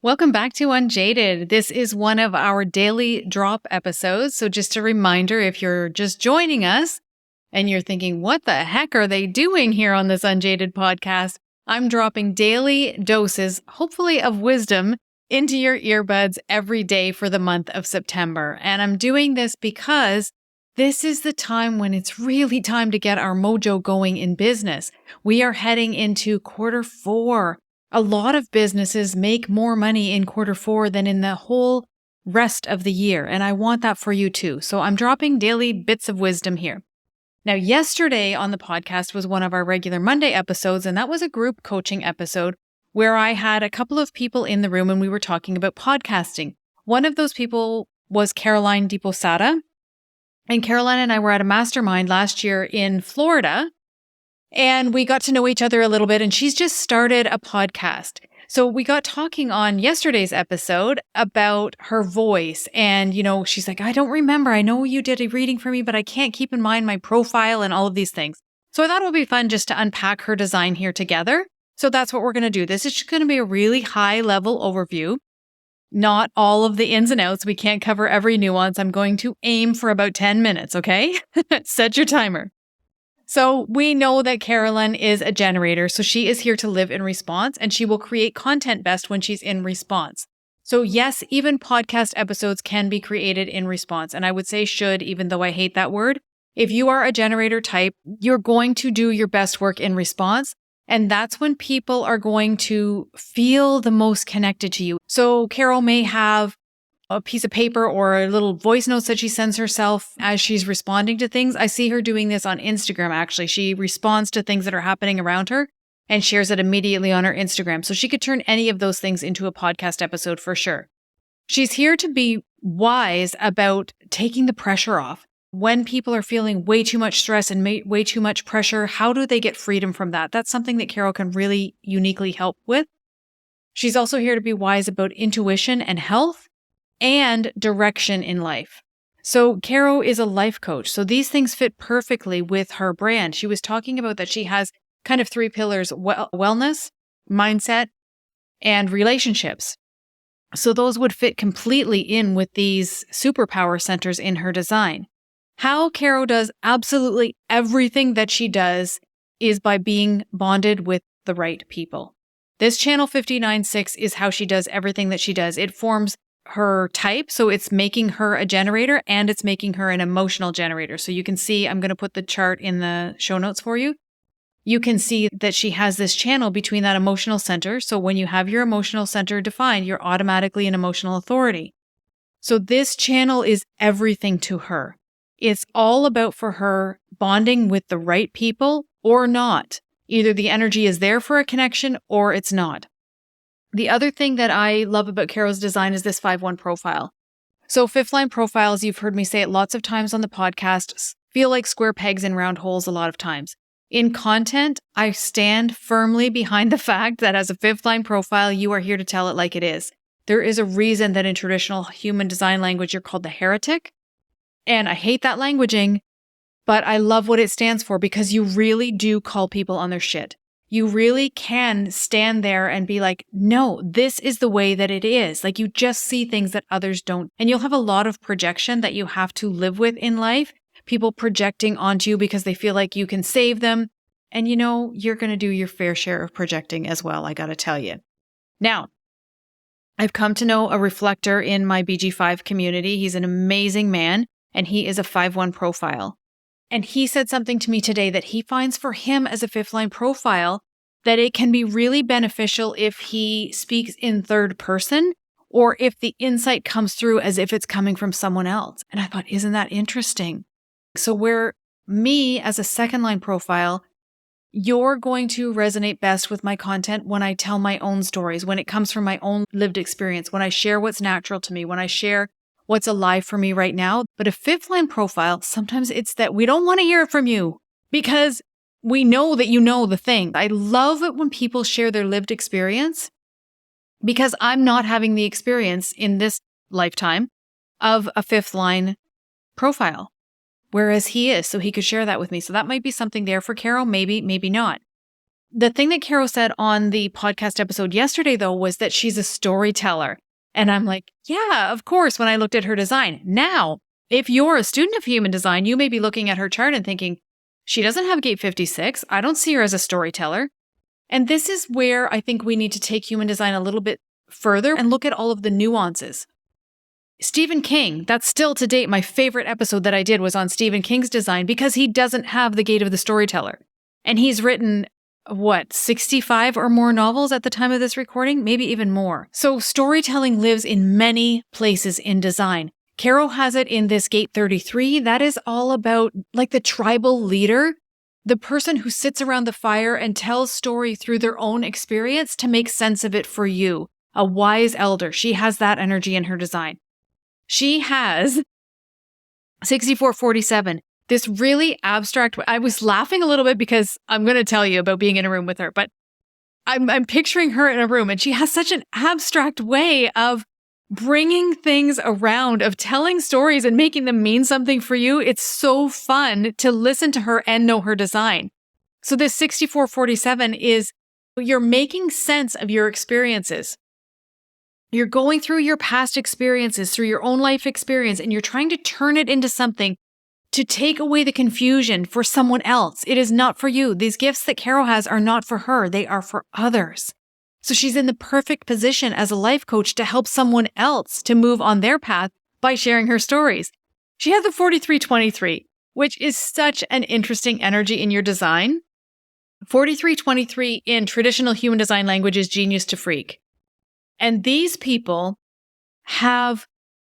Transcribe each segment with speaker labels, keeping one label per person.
Speaker 1: Welcome back to Unjaded. This is one of our daily drop episodes. So just a reminder, if you're just joining us and you're thinking, what the heck are they doing here on this Unjaded podcast? I'm dropping daily doses, hopefully of wisdom, into your earbuds every day for the month of September. And I'm doing this because this is the time when it's really time to get our mojo going in business. We are heading into quarter four. A lot of businesses make more money in quarter four than in the whole rest of the year. And I want that for you too. So I'm dropping daily bits of wisdom here. Now, yesterday on the podcast was one of our regular Monday episodes, and that was a group coaching episode where I had a couple of people in the room and we were talking about podcasting. One of those people was Caroline de Posada. And Caroline and I were at a mastermind last year in Florida. And we got to know each other a little bit, and she's just started a podcast. So we got talking on yesterday's episode about her voice. And, she's like, I don't remember. I know you did a reading for me, but I can't keep in mind my profile and all of these things. So I thought it would be fun just to unpack her design here together. So that's what we're going to do. This is just going to be a really high level overview. Not all of the ins and outs. We can't cover every nuance. I'm going to aim for about 10 minutes, okay? Set your timer. So we know that Carolyn is a generator, so she is here to live in response, and she will create content best when she's in response. So yes, even podcast episodes can be created in response, and I would say should, even though I hate that word. If you are a generator type, you're going to do your best work in response, and that's when people are going to feel the most connected to you. So Carol may have a piece of paper or a little voice notes that she sends herself as she's responding to things. I see her doing this on Instagram, actually. She responds to things that are happening around her and shares it immediately on her Instagram. So she could turn any of those things into a podcast episode for sure. She's here to be wise about taking the pressure off. When people are feeling way too much stress and way too much pressure, how do they get freedom from that? That's something that Carol can really uniquely help with. She's also here to be wise about intuition and health and direction in life. So Caro is a life coach. So these things fit perfectly with her brand. She was talking about that she has kind of three pillars: wellness, mindset, and relationships. So those would fit completely in with these superpower centers in her design. How Caro does absolutely everything that she does is by being bonded with the right people. This channel 59.6 is how she does everything that she does. It forms her type. So it's making her a generator and it's making her an emotional generator. So you can see, I'm going to put the chart in the show notes for you. You can see that she has this channel between that emotional center. So when you have your emotional center defined, you're automatically an emotional authority. So this channel is everything to her. It's all about for her bonding with the right people or not. Either the energy is there for a connection or it's not. The other thing that I love about Caro's design is this 5-1 profile. So fifth line profiles, you've heard me say it lots of times on the podcast, feel like square pegs in round holes a lot of times. In content, I stand firmly behind the fact that as a fifth line profile, you are here to tell it like it is. There is a reason that in traditional human design language, you're called the heretic. And I hate that languaging, but I love what it stands for because you really do call people on their shit. You really can stand there and be like, no, this is the way that it is. Like you just see things that others don't. And you'll have a lot of projection that you have to live with in life. People projecting onto you because they feel like you can save them. And you're going to do your fair share of projecting as well, I got to tell you. Now, I've come to know a reflector in my BG5 community. He's an amazing man and he is a 5-1 profile. And he said something to me today that he finds for him as a fifth line profile that it can be really beneficial if he speaks in third person or if the insight comes through as if it's coming from someone else. And I thought, isn't that interesting? So where me as a second line profile, you're going to resonate best with my content when I tell my own stories, when it comes from my own lived experience, when I share what's natural to me, when I share what's alive for me right now. But a fifth line profile, sometimes it's that we don't want to hear it from you because we know that you know the thing. I love it when people share their lived experience because I'm not having the experience in this lifetime of a fifth line profile, whereas he is, so he could share that with me. So that might be something there for Carol, maybe not. The thing that Caro said on the podcast episode yesterday, though, was that she's a storyteller. And I'm like, yeah, of course, when I looked at her design. Now, if you're a student of human design, you may be looking at her chart and thinking, she doesn't have gate 56. I don't see her as a storyteller. And this is where I think we need to take human design a little bit further and look at all of the nuances. Stephen King, that's still to date my favorite episode that I did was on Stephen King's design because he doesn't have the gate of the storyteller. And he's written, 65 or more novels at the time of this recording, maybe even more. So storytelling lives in many places in design. Caro has it in this gate 33. That is all about like the tribal leader, the person who sits around the fire and tells story through their own experience to make sense of it for you. A wise elder. She has that energy in her design. She has 6447, this really abstract. I was laughing a little bit because I'm going to tell you about being in a room with her, but I'm picturing her in a room and she has such an abstract way of bringing things around, of telling stories and making them mean something for you. It's so fun to listen to her and know her design. So this 6447 is you're making sense of your experiences. You're going through your past experiences, through your own life experience, and you're trying to turn it into something to take away the confusion for someone else. It is not for you. These gifts that Caro has are not for her. They are for others. So she's in the perfect position as a life coach to help someone else to move on their path by sharing her stories. She has the 4323, which is such an interesting energy in your design. 4323 in traditional human design language is genius to freak. And these people have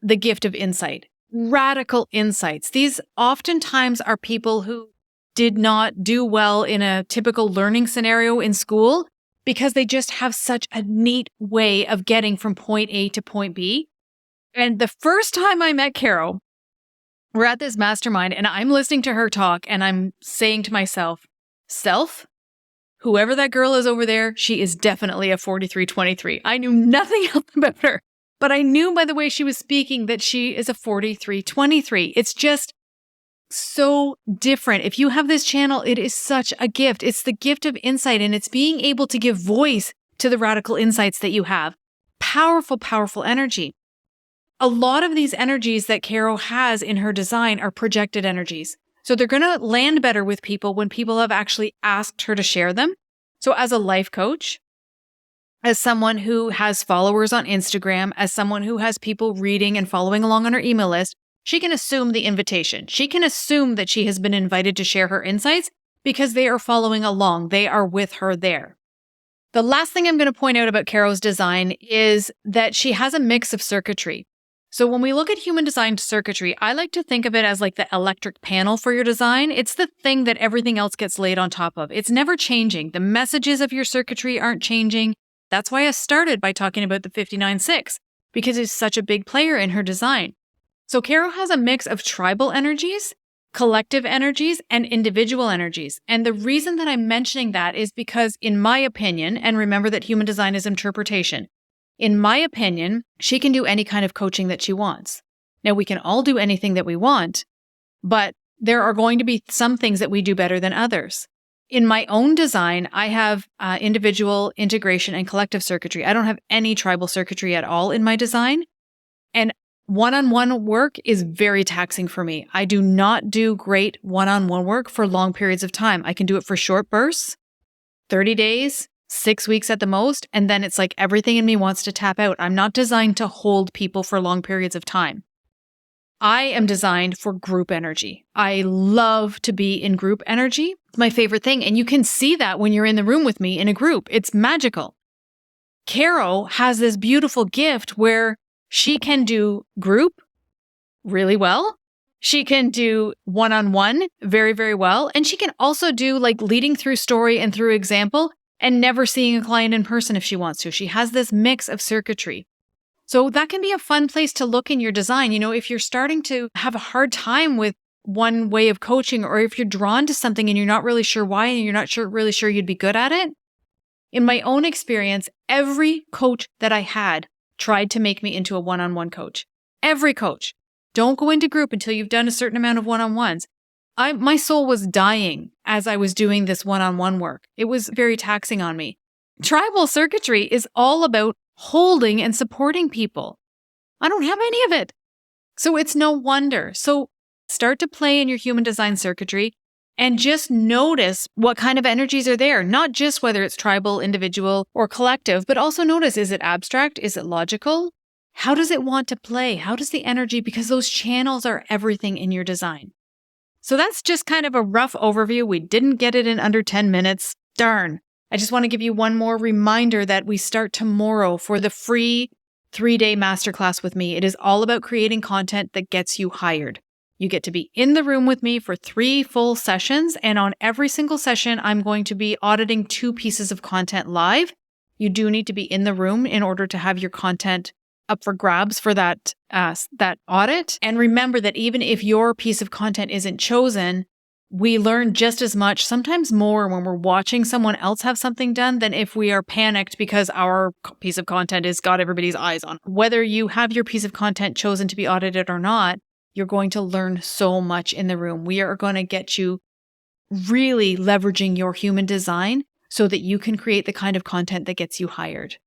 Speaker 1: the gift of insight, radical insights. These oftentimes are people who did not do well in a typical learning scenario in school because they just have such a neat way of getting from point A to point B. And the first time I met Caro, we're at this mastermind and I'm listening to her talk and I'm saying to myself, whoever that girl is over there, she is definitely a 4323. I knew nothing else about her, but I knew by the way she was speaking that she is a 4323. It's just so different. If you have this channel, it is such a gift. It's the gift of insight and it's being able to give voice to the radical insights that you have. Powerful, powerful energy. A lot of these energies that Caro has in her design are projected energies. So they're going to land better with people when people have actually asked her to share them. So as a life coach, as someone who has followers on Instagram, as someone who has people reading and following along on her email list, she can assume the invitation. She can assume that she has been invited to share her insights because they are following along. They are with her there. The last thing I'm going to point out about Caro's design is that she has a mix of circuitry. So when we look at human designed circuitry, I like to think of it as like the electric panel for your design. It's the thing that everything else gets laid on top of. It's never changing. The messages of your circuitry aren't changing. That's why I started by talking about the 59-6, because it's such a big player in her design. So Caro has a mix of tribal energies, collective energies, and individual energies. And the reason that I'm mentioning that is because in my opinion, and remember that human design is interpretation, in my opinion, she can do any kind of coaching that she wants. Now, we can all do anything that we want, but there are going to be some things that we do better than others. In my own design, I have individual, integration, and collective circuitry. I don't have any tribal circuitry at all in my design. And one-on-one work is very taxing for me. I do not do great one-on-one work for long periods of time. I can do it for short bursts, 30 days, 6 weeks at the most, and then it's like everything in me wants to tap out. I'm not designed to hold people for long periods of time. I am designed for group energy. I love to be in group energy. It's my favorite thing, and you can see that when you're in the room with me in a group. It's magical. Caro has this beautiful gift where she can do group really well. She can do one-on-one very, very well. And she can also do like leading through story and through example and never seeing a client in person if she wants to. She has this mix of circuitry. So that can be a fun place to look in your design. You know, if you're starting to have a hard time with one way of coaching, or if you're drawn to something and you're not really sure why, and you're not really sure you'd be good at it. In my own experience, every coach that I had tried to make me into a one-on-one coach. Every coach. Don't go into group until you've done a certain amount of one-on-ones. My soul was dying as I was doing this one-on-one work. It was very taxing on me. Tribal circuitry is all about holding and supporting people. I don't have any of it. So it's no wonder. So start to play in your human design circuitry and just notice what kind of energies are there, not just whether it's tribal, individual, or collective, but also notice, is it abstract? Is it logical? How does it want to play? How does the energy, because those channels are everything in your design. So that's just kind of a rough overview. We didn't get it in under 10 minutes. Darn. I just want to give you one more reminder that we start tomorrow for the free 3-day masterclass with me. It is all about creating content that gets you hired. You get to be in the room with me for 3 full sessions. And on every single session, I'm going to be auditing 2 pieces of content live. You do need to be in the room in order to have your content up for grabs for that audit. And remember that even if your piece of content isn't chosen, we learn just as much, sometimes more, when we're watching someone else have something done than if we are panicked because our piece of content has got everybody's eyes on. Whether you have your piece of content chosen to be audited or not, you're going to learn so much in the room. We are going to get you really leveraging your human design so that you can create the kind of content that gets you hired.